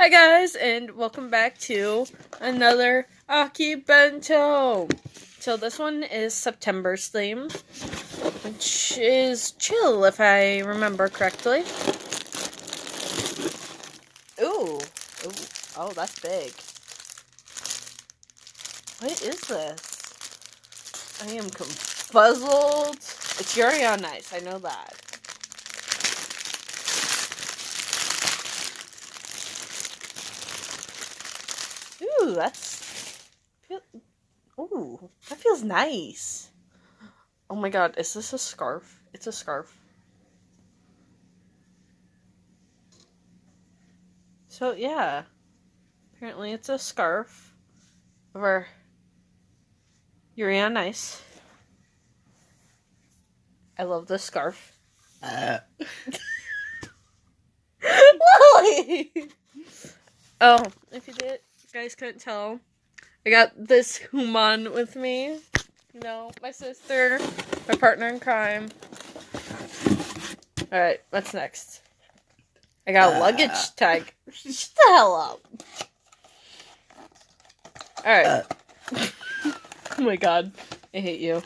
Hi guys, and welcome back to another Akibento. So this one is September's theme, which is chill if I remember correctly. Ooh, oh, that's big. What is this? I am confuzzled. It's Yuri on Ice, I know that. Ooh, that feels nice. Oh my god, is this a scarf? It's a scarf. So yeah, apparently it's a scarf of our Yuri on Ice. I love this scarf. Lily! Oh, if you guys couldn't tell, I got this human with me. You know, my sister, my partner in crime. Alright, what's next? I got a luggage tag. Shut the hell up. Alright. Oh my god. I hate you.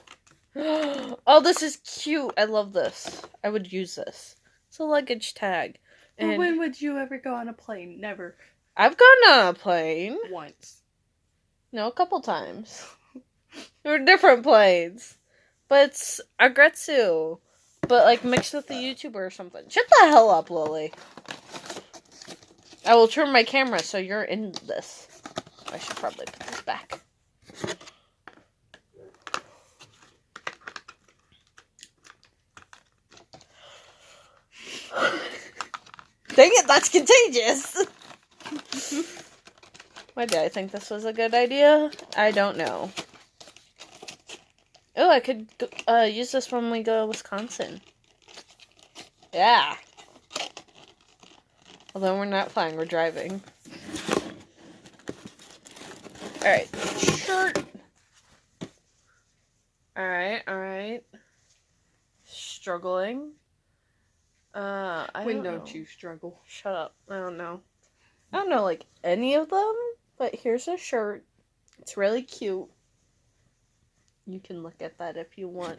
Oh, this is cute. I love this. I would use this. It's a luggage tag. And well, when would you ever go on a plane? Never. I've gone on a plane. Once. No, a couple times. There were different planes. But it's agretsu. But like mixed with a YouTuber or something. Shut the hell up, Lily. I will turn my camera so you're in this. I should probably put this back. Dang it, that's contagious! Why did I think this was a good idea? I don't know. Oh, I could use this when we go to Wisconsin. Yeah. Although we're not flying, we're driving. Alright, shirt. Alright. Struggling. When don't you struggle? Shut up. I don't know. I don't know, like, any of them, but here's a shirt. It's really cute. You can look at that if you want.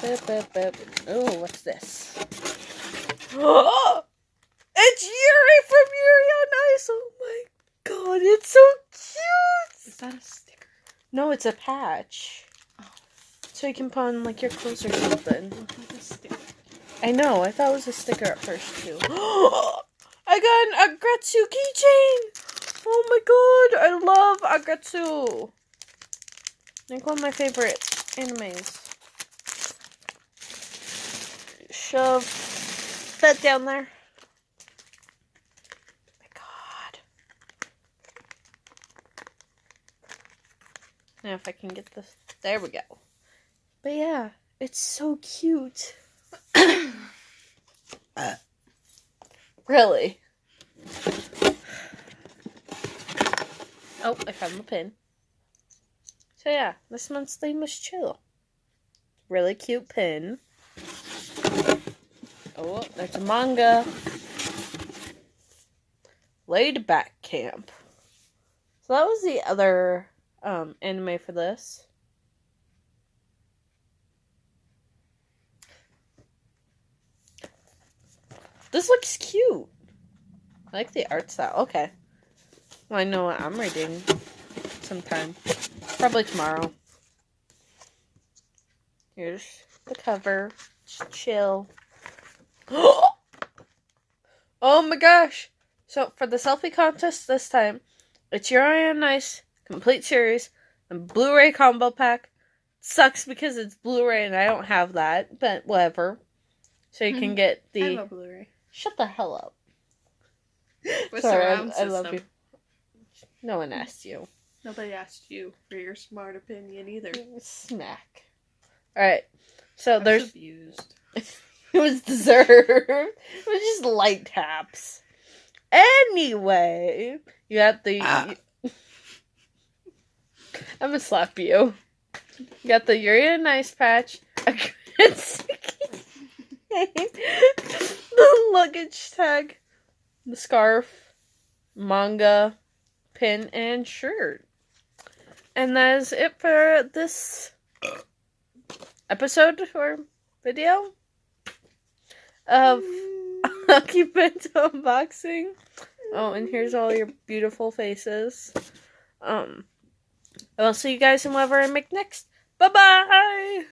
Oh, what's this? Oh! It's Yuri from Yuri on Ice! Oh my god, it's so cute! Is that a sticker? No, it's a patch. Oh. So you can put on, like, your clothes or something. Like a sticker. I know, I thought it was a sticker at first, too. I got an agretsu keychain! Oh my god, I love agretsu! Like one of my favorite animes. Shove that down there. Oh my god. Now if I can get this. There we go. But yeah, it's so cute. Really? Oh, I found the pin. So yeah, this month's theme was chill. Really cute pin. Oh, there's a manga. Laid Back Camp. So that was the other anime for this. This looks cute. I like the art style. Okay. Well, I know what I'm reading sometime. Probably tomorrow. Here's the cover. Just chill. Oh my gosh! So, for the selfie contest this time, it's Yuri on Ice complete series and Blu-ray combo pack. Sucks because it's Blu-ray and I don't have that, but whatever. So you can get the... I have a Blu-ray. Shut the hell up. With Sorry, surround I love system. you. No one asked you. Nobody asked you for your smart opinion either. Smack. Alright, so there's... abused. It was deserved. It was just light taps. Anyway, you got the... I'm gonna slap you. You got the Yuri on Ice patch. The luggage tag. the scarf, manga, pin, and shirt. And that is it for this episode or video of Akibento unboxing. Oh, and here's all your beautiful faces. I'll see you guys in whatever I make next. Bye-bye!